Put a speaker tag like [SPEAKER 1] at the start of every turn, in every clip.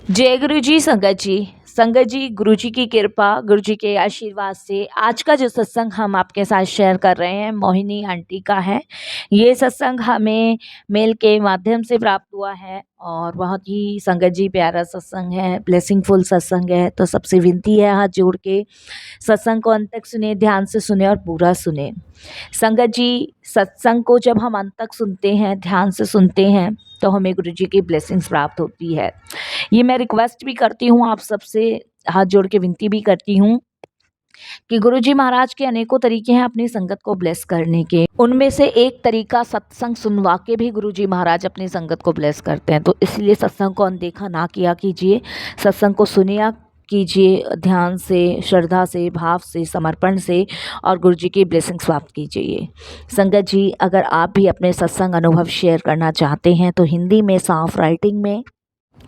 [SPEAKER 1] जय गुरु जी संगत जी गुरु जी की कृपा गुरु जी के आशीर्वाद से आज का जो सत्संग हम आपके साथ शेयर कर रहे हैं मोहिनी आंटी का है। ये सत्संग हमें मेल के माध्यम से प्राप्त हुआ है और बहुत ही संगत जी प्यारा सत्संग है, ब्लेसिंगफुल सत्संग है। तो सबसे विनती है हाथ जोड़ के सत्संग को अंत तक सुने, ध्यान से सुने और पूरा सुने। संगत जी सत्संग को जब हम अंत तक सुनते हैं, ध्यान से सुनते हैं, तो हमें गुरु जी की ब्लेसिंग्स प्राप्त होती है। ये मैं रिक्वेस्ट भी करती हूँ आप सबसे, हाथ जोड़ के विनती भी करती हूँ कि गुरु जी महाराज के अनेकों तरीके हैं अपनी संगत को ब्लेस करने के। उनमें से एक तरीका सत्संग सुनवा के भी गुरु जी महाराज अपनी संगत को ब्लेस करते हैं। तो इसलिए सत्संग को अनदेखा ना किया कीजिए, सत्संग को सुनिया कीजिए ध्यान से, श्रद्धा से, भाव से, समर्पण से और गुरु जी की ब्लेसिंग्स प्राप्त कीजिए। संगत जी अगर आप भी अपने सत्संग अनुभव शेयर करना चाहते हैं तो हिंदी में साफ राइटिंग में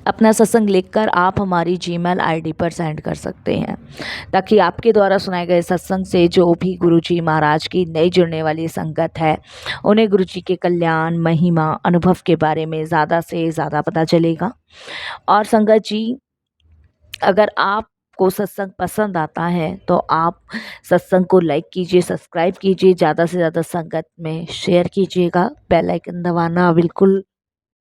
[SPEAKER 1] अपना सत्संग लिखकर आप हमारी जीमेल आईडी पर सेंड कर सकते हैं, ताकि आपके द्वारा सुनाए गए सत्संग से जो भी गुरु जी महाराज की नई जुड़ने वाली संगत है उन्हें गुरु जी के कल्याण, महिमा, अनुभव के बारे में ज़्यादा से ज़्यादा पता चलेगा। और संगत जी अगर आपको सत्संग पसंद आता है तो आप सत्संग को लाइक कीजिए, सब्सक्राइब कीजिए, ज़्यादा से ज़्यादा संगत में शेयर कीजिएगा। बेल आइकन दबाना बिल्कुल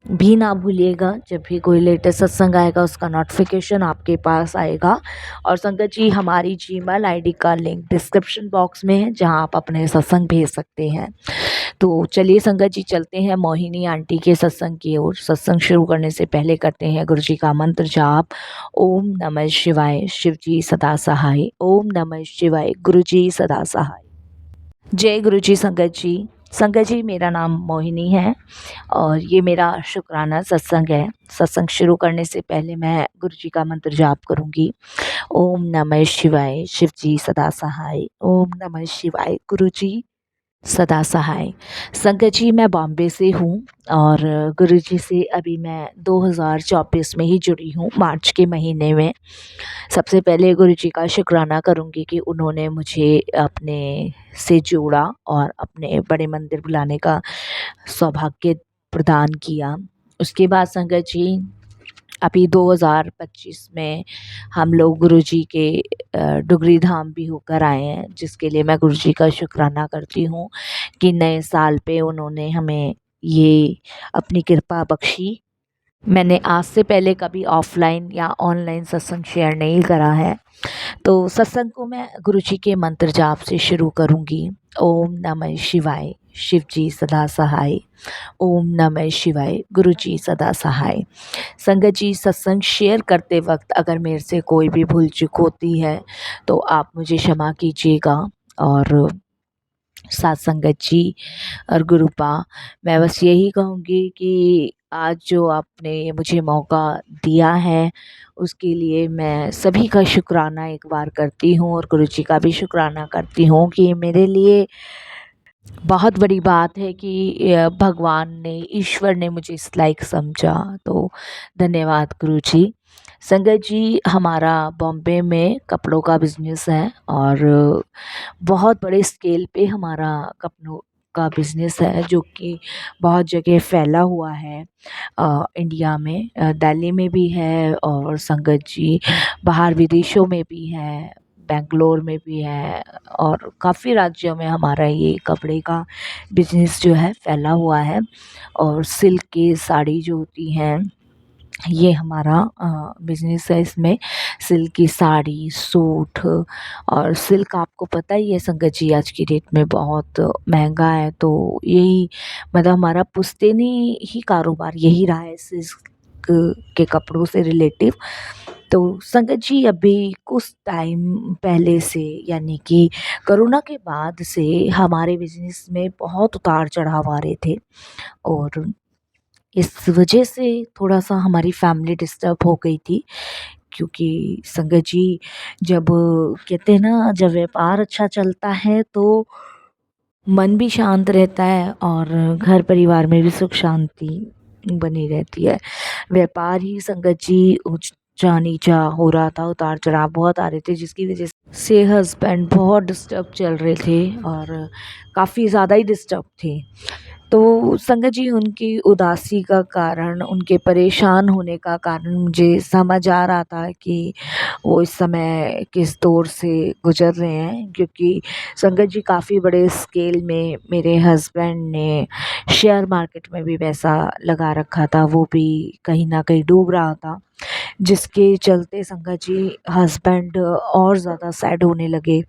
[SPEAKER 1] भी ना भूलिएगा। जब भी कोई लेटेस्ट सत्संग आएगा उसका नोटिफिकेशन आपके पास आएगा। और संगत जी हमारी जीमेल आईडी का लिंक डिस्क्रिप्शन बॉक्स में है, जहां आप अपने सत्संग भेज सकते हैं। तो चलिए संगत जी चलते हैं मोहिनी आंटी के सत्संग की ओर। सत्संग शुरू करने से पहले करते हैं गुरु जी का मंत्र जाप। ओम नमः शिवाय, शिव जी सदा सहाय। ओम नमः शिवाय, गुरु जी सदा सहाय। जय गुरु जी संगत जी। संगत जी मेरा नाम मोहिनी है और ये मेरा शुक्राना सत्संग है। सत्संग शुरू करने से पहले मैं गुरु जी का मंत्र जाप करूंगी। ओम नमः शिवाय, शिव जी सदा सहाय। ओम नमः शिवाय, गुरु जी सदा सहाय। संगत जी मैं बॉम्बे से हूँ और गुरु जी से अभी मैं 2024 में ही जुड़ी हूँ, मार्च के महीने में। सबसे पहले गुरु जी का शुक्राना करूँगी कि उन्होंने मुझे अपने से जोड़ा और अपने बड़े मंदिर बुलाने का सौभाग्य प्रदान किया। उसके बाद संगत जी अभी 2025 में हम लोग गुरु जी के डुगरी धाम भी होकर आए हैं, जिसके लिए मैं गुरु जी का शुक्राना करती हूँ कि नए साल पे उन्होंने हमें ये अपनी कृपा बख्शी। मैंने आज से पहले कभी ऑफलाइन या ऑनलाइन सत्संग शेयर नहीं करा है, तो सत्संग को मैं गुरु जी के मंत्र जाप से शुरू करूँगी। ओम नमः शिवाय, शिव जी सदा सहाय। ओम नमः शिवाय, गुरु जी सदा सहाय। संगत जी सत्संग शेयर करते वक्त अगर मेरे से कोई भी भूल चूक होती है तो आप मुझे क्षमा कीजिएगा। और साथ संगत जी और गुरुपा मैं बस यही कहूँगी कि आज जो आपने मुझे मौका दिया है उसके लिए मैं सभी का शुक्राना एक बार करती हूँ और गुरु जी का भी शुक्राना करती हूँ कि मेरे लिए बहुत बड़ी बात है कि भगवान ने, ईश्वर ने मुझे इस लायक समझा। तो धन्यवाद गुरु जी। संगत जी हमारा बॉम्बे में कपड़ों का बिजनेस है और बहुत बड़े स्केल पे हमारा कपड़ों का बिजनेस है, जो कि बहुत जगह फैला हुआ है। इंडिया में दिल्ली में भी है और संगत जी बाहर विदेशों में भी है, बेंगलोर में भी है और काफ़ी राज्यों में हमारा ये कपड़े का बिजनेस जो है फैला हुआ है। और सिल्क की साड़ी जो होती हैं ये हमारा बिजनेस है। इसमें सिल्क की साड़ी, सूट और सिल्क आपको पता ही है संगत जी आज की डेट में बहुत महंगा है, तो यही मतलब हमारा पुश्तैनी ही कारोबार यही रहा है सिल्क के कपड़ों से रिलेटिव। तो संगत जी अभी कुछ टाइम पहले से, यानी कि कोरोना के बाद से हमारे बिजनेस में बहुत उतार चढ़ाव आ रहे थे और इस वजह से थोड़ा-सा हमारी फैमिली डिस्टर्ब हो गई थी। क्योंकि संगत जी जब कहते हैं ना, जब व्यापार अच्छा चलता है तो मन भी शांत रहता है और घर परिवार में भी सुख शांति बनी रहती है। व्यापार ही संगत जी ऊंचा नीचा हो रहा था, उतार चढ़ाव बहुत आ रहे थे, जिसकी वजह से हस्बैंड बहुत डिस्टर्ब चल रहे थे और काफ़ी ज़्यादा ही डिस्टर्ब थे। तो संगत जी उनकी उदासी का कारण, उनके परेशान होने का कारण मुझे समझ आ रहा था कि वो इस समय किस दौर से गुज़र रहे हैं, क्योंकि संगत जी काफ़ी बड़े स्केल में मेरे हस्बैंड ने शेयर मार्केट में भी पैसा लगा रखा था, वो भी कहीं न कहीं डूब रहा था। जिसके चलते संगत जी हस्बैंड और ज़्यादा सैड होने लगे।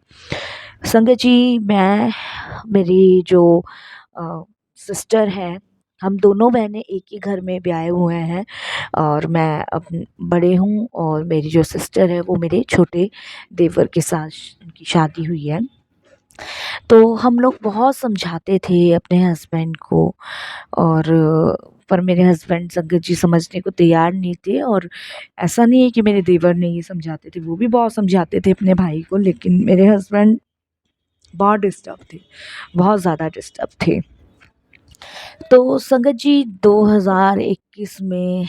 [SPEAKER 1] संगत जी मेरी जो अ, सिस्टर है, हम दोनों बहनें एक ही घर में ब्याहे हुए हैं और मैं बड़े हूँ और मेरी जो सिस्टर है वो मेरे छोटे देवर के साथ उनकी शादी हुई है। तो हम लोग बहुत समझाते थे अपने हस्बैंड को, और पर मेरे हस्बैंड संगत जी समझने को तैयार नहीं थे। और ऐसा नहीं है कि मेरे देवर नहीं समझाते थे, वो भी बहुत समझाते थे अपने भाई को, लेकिन मेरे हस्बैंड बहुत डिस्टर्ब थे, बहुत ज़्यादा डिस्टर्ब थे। तो संगत जी 2021 में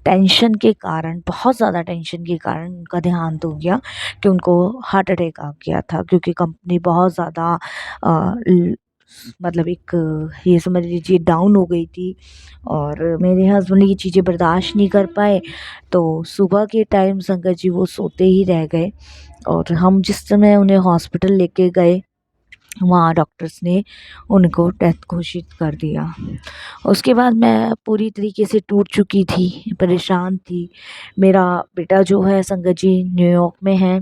[SPEAKER 1] टेंशन के कारण, बहुत ज़्यादा टेंशन के कारण उनका देहांत हो गया कि उनको हार्ट अटैक आ गया था, क्योंकि कंपनी बहुत ज़्यादा मतलब एक ये समझ लीजिए डाउन हो गई थी। और मेरे हस्बैंड ये चीज़ें बर्दाश्त नहीं कर पाए, तो सुबह के टाइम संगत जी वो सोते ही रह गए। और हम जिस समय उन्हें हॉस्पिटल लेके गए, वहाँ डॉक्टर्स ने उनको डेथ घोषित कर दिया। उसके बाद मैं पूरी तरीके से टूट चुकी थी, परेशान थी। मेरा बेटा जो है संगत जी न्यूयॉर्क में है,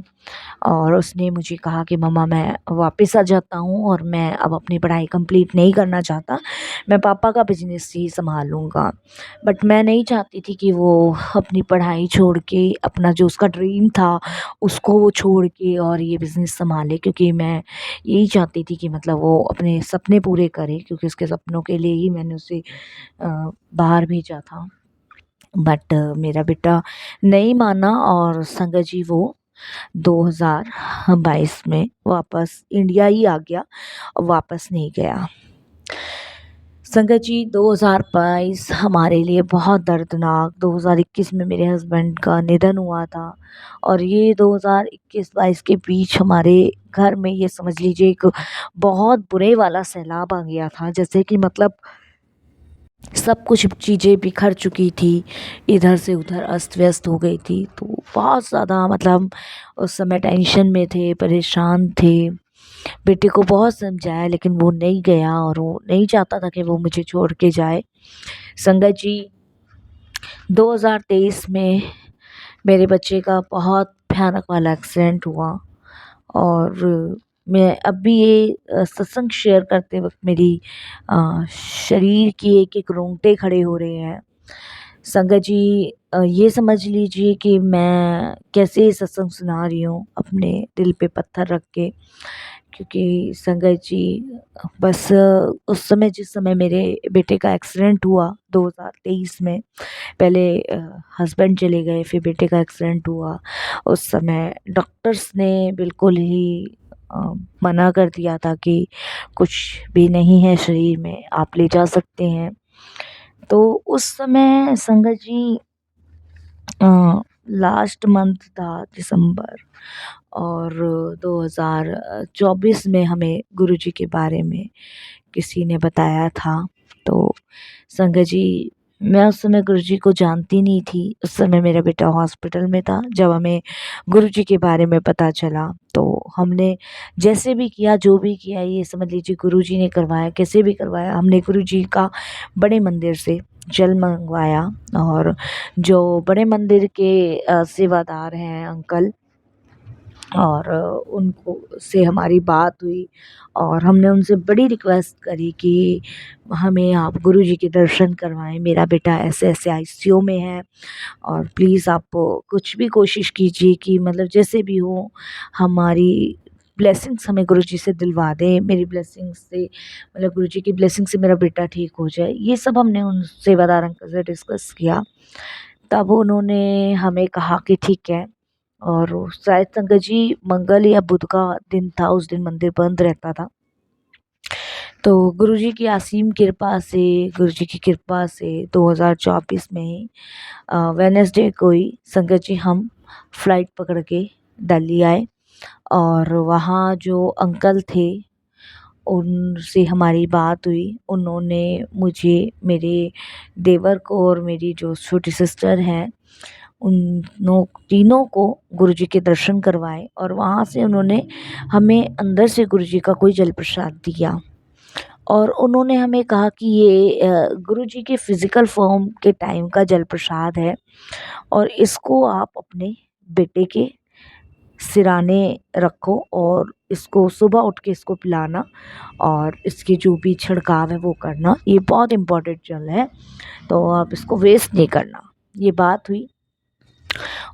[SPEAKER 1] और उसने मुझे कहा कि मम्मा मैं वापस आ जाता हूँ और मैं अब अपनी पढ़ाई कंप्लीट नहीं करना चाहता, मैं पापा का बिजनेस ही संभालूँगा। बट मैं नहीं चाहती थी कि वो अपनी पढ़ाई छोड़ के, अपना जो उसका ड्रीम था उसको वो छोड़ के और ये बिज़नेस संभाले, क्योंकि मैं यही चाहती थी कि मतलब वो अपने सपने पूरे करे, क्योंकि उसके सपनों के लिए ही मैंने उसे बाहर भेजा था। बट मेरा बेटा नहीं माना और संगत जी वो 2022 में वापस इंडिया ही आ गया और वापस नहीं गया। संगत जी 2022 हमारे लिए बहुत दर्दनाक, 2021 में मेरे हस्बैंड का निधन हुआ था, और ये 2021-22 के बीच हमारे घर में ये समझ लीजिए एक बहुत बुरे वाला सैलाब आ गया था। जैसे कि मतलब सब कुछ चीज़ें बिखर चुकी थी, इधर से उधर अस्त व्यस्त हो गई थी। तो बहुत ज़्यादा मतलब उस समय टेंशन में थे, परेशान थे। बेटे को बहुत समझाया लेकिन वो नहीं गया, और वो नहीं चाहता था कि वो मुझे छोड़ के जाए। संगत जी 2023 में मेरे बच्चे का बहुत भयानक वाला एक्सीडेंट हुआ, और मैं अब भी ये सत्संग शेयर करते वक्त मेरी शरीर की एक एक रोंगटे खड़े हो रहे हैं। संगत जी ये समझ लीजिए कि मैं कैसे ये सत्संग सुना रही हूँ अपने दिल पे पत्थर रख के, क्योंकि संगत जी बस उस समय, जिस समय मेरे बेटे का एक्सीडेंट हुआ 2023 में, पहले हस्बैंड चले गए, फिर बेटे का एक्सीडेंट हुआ। उस समय डॉक्टर्स ने बिल्कुल ही अ, मना कर दिया था कि कुछ भी नहीं है शरीर में, आप ले जा सकते हैं। तो उस समय संगत जी लास्ट मंथ था दिसंबर, और 2024 में हमें गुरुजी के बारे में किसी ने बताया था। तो संगत जी मैं उस समय गुरुजी को जानती नहीं थी, उस समय मेरा बेटा हॉस्पिटल में था। जब हमें गुरुजी के बारे में पता चला तो हमने जैसे भी किया, जो भी किया, ये समझ लीजिए गुरुजी ने करवाया, कैसे भी करवाया। हमने गुरुजी का बड़े मंदिर से जल मंगवाया, और जो बड़े मंदिर के सेवादार हैं अंकल, और उनको से हमारी बात हुई, और हमने उनसे बड़ी रिक्वेस्ट करी कि हमें आप गुरुजी के दर्शन करवाएं, मेरा बेटा ऐसे ऐसे आईसीयू में है, और प्लीज़ आप कुछ भी कोशिश कीजिए कि मतलब जैसे भी हो हमारी ब्लेसिंग्स हमें गुरुजी से दिलवा दें, मेरी ब्लेसिंग्स से, मतलब गुरुजी की ब्लेसिंग से मेरा बेटा ठीक हो जाए। ये सब हमने उन सेवादार अंकल से डिस्कस किया। तब उन्होंने हमें कहा कि ठीक है, और शायद संगत जी मंगल या बुध का दिन था, उस दिन मंदिर बंद रहता था। तो गुरुजी की असीम कृपा से, गुरुजी की कृपा से 2024 में ही वेडनेसडे को ही संगत जी हम फ्लाइट पकड़ के दिल्ली आए, और वहाँ जो अंकल थे उनसे हमारी बात हुई। उन्होंने मुझे, मेरे देवर को और मेरी जो छोटी सिस्टर है उन तीनों को गुरुजी के दर्शन करवाए, और वहाँ से उन्होंने हमें अंदर से गुरुजी का कोई जल प्रसाद दिया। और उन्होंने हमें कहा कि ये गुरुजी के फिज़िकल फॉर्म के टाइम का जल प्रसाद है, और इसको आप अपने बेटे के सिराने रखो और इसको सुबह उठ के इसको पिलाना, और इसके जो भी छिड़काव है वो करना। ये बहुत इम्पोर्टेंट जल है, तो आप इसको वेस्ट नहीं करना। ये बात हुई।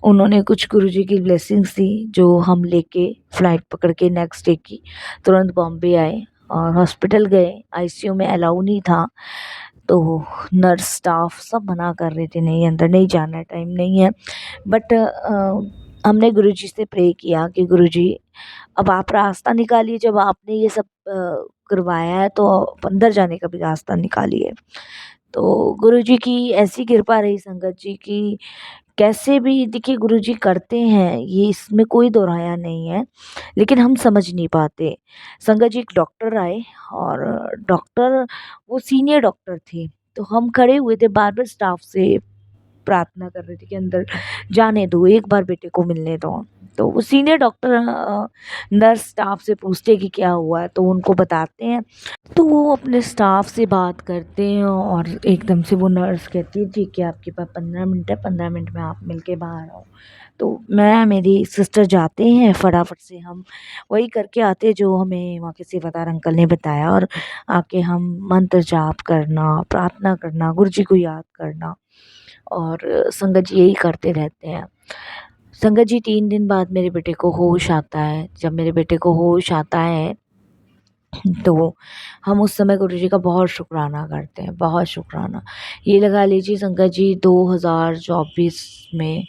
[SPEAKER 1] उन्होंने कुछ गुरुजी की ब्लेसिंग्स दी, जो हम लेके फ़्लाइट पकड़ के नेक्स्ट डे की तुरंत बॉम्बे आए और हॉस्पिटल गए। आईसीयू में अलाउ नहीं था, तो नर्स स्टाफ सब मना कर रहे थे, नहीं अंदर नहीं जाना, टाइम नहीं है। बट हमने गुरुजी से प्रे किया कि गुरुजी अब आप रास्ता निकालिए, जब आपने ये सब करवाया है तो अंदर जाने का भी रास्ता निकालिए। तो गुरुजी की ऐसी कृपा रही संगत जी की, कैसे भी देखिए गुरुजी करते हैं, ये इसमें कोई दो राया नहीं है, लेकिन हम समझ नहीं पाते। संगत जी एक डॉक्टर आए, और डॉक्टर वो सीनियर डॉक्टर थे, तो हम खड़े हुए थे, बार बार स्टाफ से प्रार्थना कर रहे थे कि अंदर जाने दो, एक बार बेटे को मिलने दो। तो वो सीनियर डॉक्टर नर्स स्टाफ से पूछते कि क्या हुआ है, तो उनको बताते हैं। तो वो अपने स्टाफ से बात करते हैं, और एकदम से वो नर्स कहती है ठीक है आपके पास 15 मिनट है, 15 मिनट में आप मिल के बाहर आओ। तो मैं मेरी सिस्टर जाते हैं, फटाफट से हम वही करके आते जो हमें वहाँ के सेवादार अंकल ने बताया, और आके हम मंत्र जाप करना, प्रार्थना करना, गुरु जी को याद करना, और संगत जी यही करते रहते हैं। संगत जी 3 दिन बाद मेरे बेटे को होश आता है। जब मेरे बेटे को होश आता है तो हम उस समय गुरुजी का बहुत शुक्राना करते हैं, बहुत शुक्राना। ये लगा लीजिए संगत जी 2024 में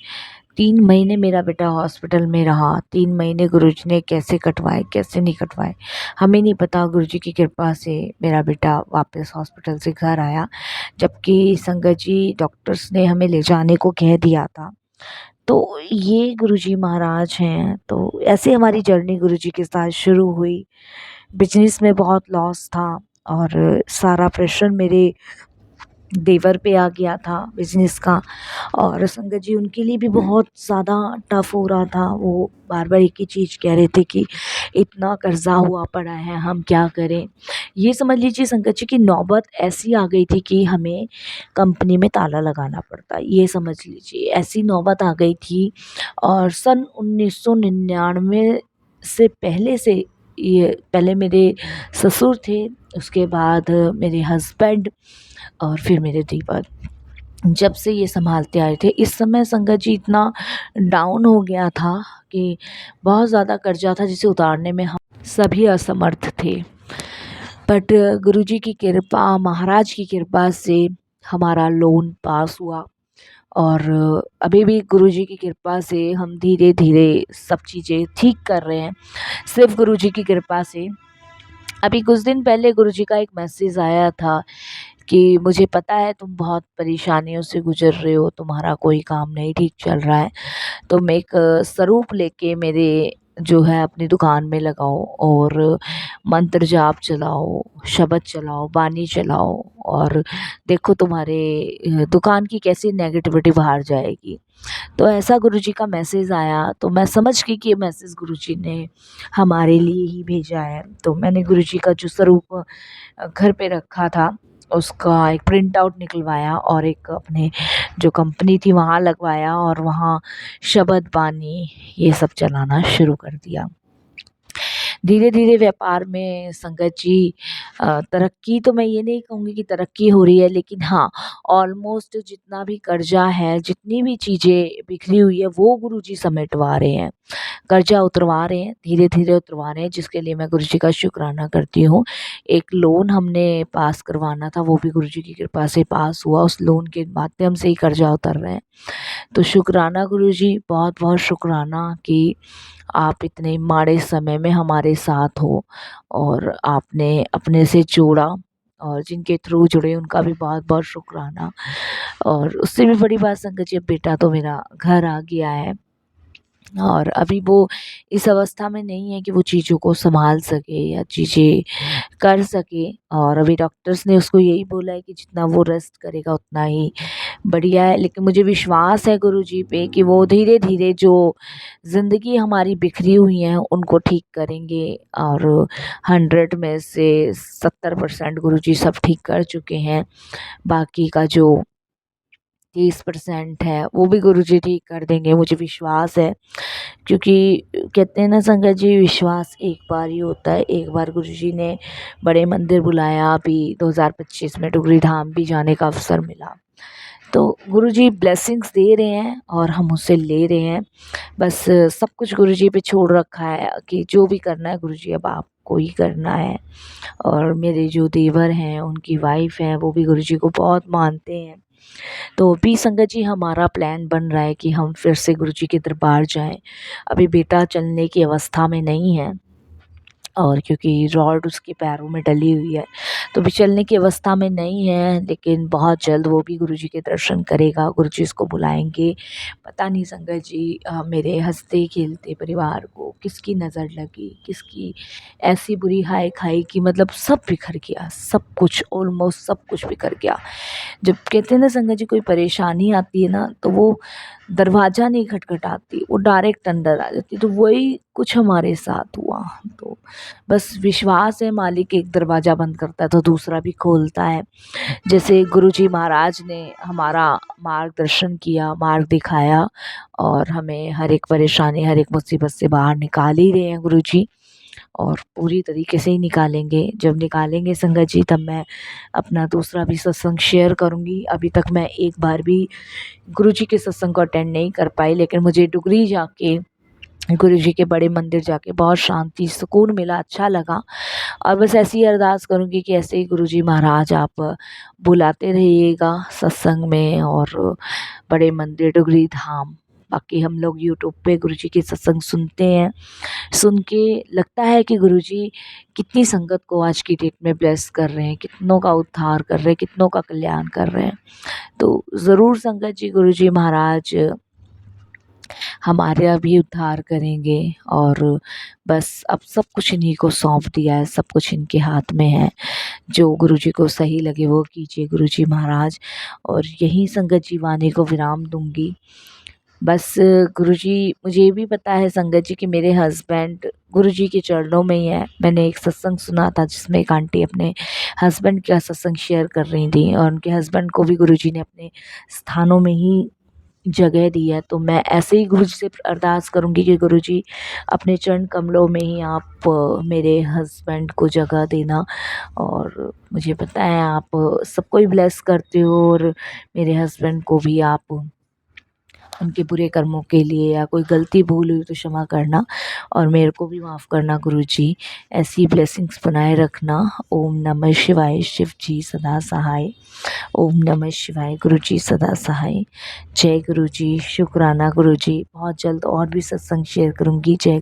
[SPEAKER 1] 3 महीने मेरा बेटा हॉस्पिटल में रहा। 3 महीने गुरुजी ने कैसे कटवाए, कैसे नहीं कटवाए हमें नहीं पता। गुरुजी की कृपा से मेरा बेटा वापस हॉस्पिटल से घर आया, जबकि संगत जी डॉक्टर्स ने हमें ले जाने को कह दिया था। तो ये गुरुजी महाराज हैं। तो ऐसे हमारी जर्नी गुरुजी के साथ शुरू हुई। बिजनेस में बहुत लॉस था, और सारा प्रेशर मेरे देवर पे आ गया था बिजनेस का, और संगत जी उनके लिए भी बहुत ज़्यादा टफ हो रहा था। वो बार बार एक ही चीज़ कह रहे थे कि इतना कर्जा हुआ पड़ा है, हम क्या करें। ये समझ लीजिए संगत जी की नौबत ऐसी आ गई थी कि हमें कंपनी में ताला लगाना पड़ता, ये समझ लीजिए ऐसी नौबत आ गई थी। और सन 1999 से पहले से, ये पहले मेरे ससुर थे, उसके बाद मेरे हस्बैंड, और फिर मेरे देवर, जब से ये संभालते आए थे। इस समय संगत जी इतना डाउन हो गया था कि बहुत ज़्यादा कर्जा था जिसे उतारने में हम सभी असमर्थ थे। बट गुरुजी की कृपा, महाराज की कृपा से हमारा लोन पास हुआ, और अभी भी गुरुजी की कृपा से हम धीरे धीरे सब चीज़ें ठीक कर रहे हैं, सिर्फ गुरुजी की कृपा से। अभी कुछ दिन पहले गुरुजी का एक मैसेज आया था कि मुझे पता है तुम बहुत परेशानियों से गुजर रहे हो, तुम्हारा कोई काम नहीं ठीक चल रहा है, तुम एक स्वरूप लेके मेरे जो है अपनी दुकान में लगाओ, और मंत्र जाप चलाओ, शब्द चलाओ, बानी चलाओ, और देखो तुम्हारे दुकान की कैसी नेगेटिविटी बाहर जाएगी। तो ऐसा गुरुजी का मैसेज आया, तो मैं समझ गई कि ये मैसेज गुरुजी ने हमारे लिए ही भेजा है। तो मैंने गुरुजी का जो स्वरूप घर पे रखा था उसका एक प्रिंट आउट निकलवाया, और एक अपने जो कंपनी थी वहाँ लगवाया, और वहाँ शब्द बानी ये सब चलाना शुरू कर दिया। धीरे धीरे व्यापार में संगत जी तरक्की तो मैं ये नहीं कहूँगी कि तरक्की हो रही है, लेकिन हाँ ऑलमोस्ट जितना भी कर्जा है, जितनी भी चीज़ें बिखरी हुई है, वो गुरुजी समेटवा रहे हैं, कर्जा उतरवा रहे हैं, धीरे धीरे उतरवा रहे हैं, जिसके लिए मैं गुरुजी का शुक्राना करती हूँ। एक लोन हमने पास करवाना था, वो भी गुरुजी की कृपा से पास हुआ, उस लोन के माध्यम से ही कर्जा उतर रहे हैं। तो शुक्राना गुरुजी, बहुत बहुत शुक्राना कि आप इतने माड़े समय में हमारे साथ हो, और आपने अपने से जोड़ा, और जिनके थ्रू जुड़े उनका भी बहुत बहुत शुक्राना। और उससे भी बड़ी बात संगत जी, अब बेटा तो मेरा घर आ गया है, और अभी वो इस अवस्था में नहीं है कि वो चीज़ों को सँभाल सके या चीज़ें कर सके। और अभी डॉक्टर्स ने उसको यही बोला है कि जितना वो रेस्ट करेगा उतना ही बढ़िया है। लेकिन मुझे विश्वास है गुरुजी पे कि वो धीरे-धीरे जो ज़िंदगी हमारी बिखरी हुई है उनको ठीक करेंगे। और 100 में से 70% गुरुजी सब ठीक कर चुके हैं। बाकी का जो 30% है वो भी गुरुजी ठीक कर देंगे, मुझे विश्वास है। क्योंकि कहते हैं ना संगत जी, विश्वास एक बार ही होता है। एक बार गुरुजी ने बड़े मंदिर बुलाया, अभी 2025 में डुगरी धाम भी जाने का अवसर मिला। तो गुरुजी ब्लेसिंग्स दे रहे हैं और हम उससे ले रहे हैं। बस सब कुछ गुरुजी पे छोड़ रखा है कि जो भी करना है गुरुजी अब आपको ही करना है। और मेरे जो देवर हैं उनकी वाइफ है वो भी गुरुजी को बहुत मानते हैं। तो अभी संगत जी हमारा प्लान बन रहा है कि हम फिर से गुरुजी के दरबार जाएं। अभी बेटा चलने की अवस्था में नहीं है और क्योंकि रॉड उसके पैरों में डली हुई है तो अभी चलने की अवस्था में नहीं है। लेकिन बहुत जल्द वो भी गुरुजी के दर्शन करेगा, गुरुजी उसको बुलाएंगे। पता नहीं संगत जी मेरे हंसते खेलते परिवार को किसकी नज़र लगी, किसकी ऐसी बुरी हाय खाई कि मतलब सब बिखर गया, सब कुछ ऑलमोस्ट सब कुछ बिखर गया। जब कहते हैं ना संगत जी कोई परेशानी आती है ना तो वो दरवाज़ा नहीं खटखटाती, वो डायरेक्ट अंदर आ जाती। तो वही कुछ हमारे साथ हुआ। तो बस विश्वास है, मालिक एक दरवाज़ा बंद करता है तो दूसरा भी खोलता है। जैसे गुरुजी महाराज ने हमारा मार्गदर्शन किया, मार्ग दिखाया और हमें हर एक परेशानी, हर एक मुसीबत से बाहर निकाल ही रहे हैं गुरुजी। और पूरी तरीके से ही निकालेंगे। जब निकालेंगे संगत जी तब मैं अपना दूसरा भी सत्संग शेयर करूँगी। अभी तक मैं एक बार भी गुरुजी के सत्संग को अटेंड नहीं कर पाई, लेकिन मुझे डुगरी जाके, गुरुजी के बड़े मंदिर जाके बहुत शांति, सुकून मिला, अच्छा लगा। और बस ऐसी ही अरदास करूँगी कि ऐसे ही गुरुजी महाराज आप बुलाते रहिएगा सत्संग में और बड़े मंदिर डुगरी धाम। बाकी हम लोग यूट्यूब पे गुरुजी के सत्संग सुनते हैं, सुन के लगता है कि गुरुजी कितनी संगत को आज की डेट में ब्लेस कर रहे हैं, कितनों का उद्धार कर रहे हैं, कितनों का कल्याण कर रहे हैं। तो ज़रूर संगत जी गुरुजी महाराज हमारा भी उद्धार करेंगे। और बस अब सब कुछ इन्हीं को सौंप दिया है, सब कुछ इनके हाथ में है। जो गुरुजी को सही लगे वो कीजिए गुरुजी महाराज। और यहीं संगत जी वाणी को विराम दूंगी। बस गुरुजी, मुझे ये भी पता है संगत जी कि मेरे हस्बैंड गुरुजी के चरणों में ही है। मैंने एक सत्संग सुना था जिसमें एक आंटी अपने हस्बैंड का सत्संग शेयर कर रही थी और उनके हस्बैंड को भी गुरुजी ने अपने स्थानों में ही जगह दी है। तो मैं ऐसे ही गुरुजी से अरदास करूँगी कि गुरुजी अपने चरण कमलों में ही आप मेरे हस्बैंड को जगह देना। और मुझे पता है आप सबको ही ब्लेस करते हो और मेरे हस्बैंड को भी आप उनके बुरे कर्मों के लिए या कोई गलती भूल हुई तो क्षमा करना और मेरे को भी माफ़ करना गुरुजी। ऐसी ब्लेसिंग्स बनाए रखना। ओम नमः शिवाय। शिव जी सदा सहाय। ओम नमः शिवाय। गुरुजी सदा सहाय। जय गुरुजी। शुक्राना गुरुजी। बहुत जल्द और भी सत्संग शेयर करूँगी। जय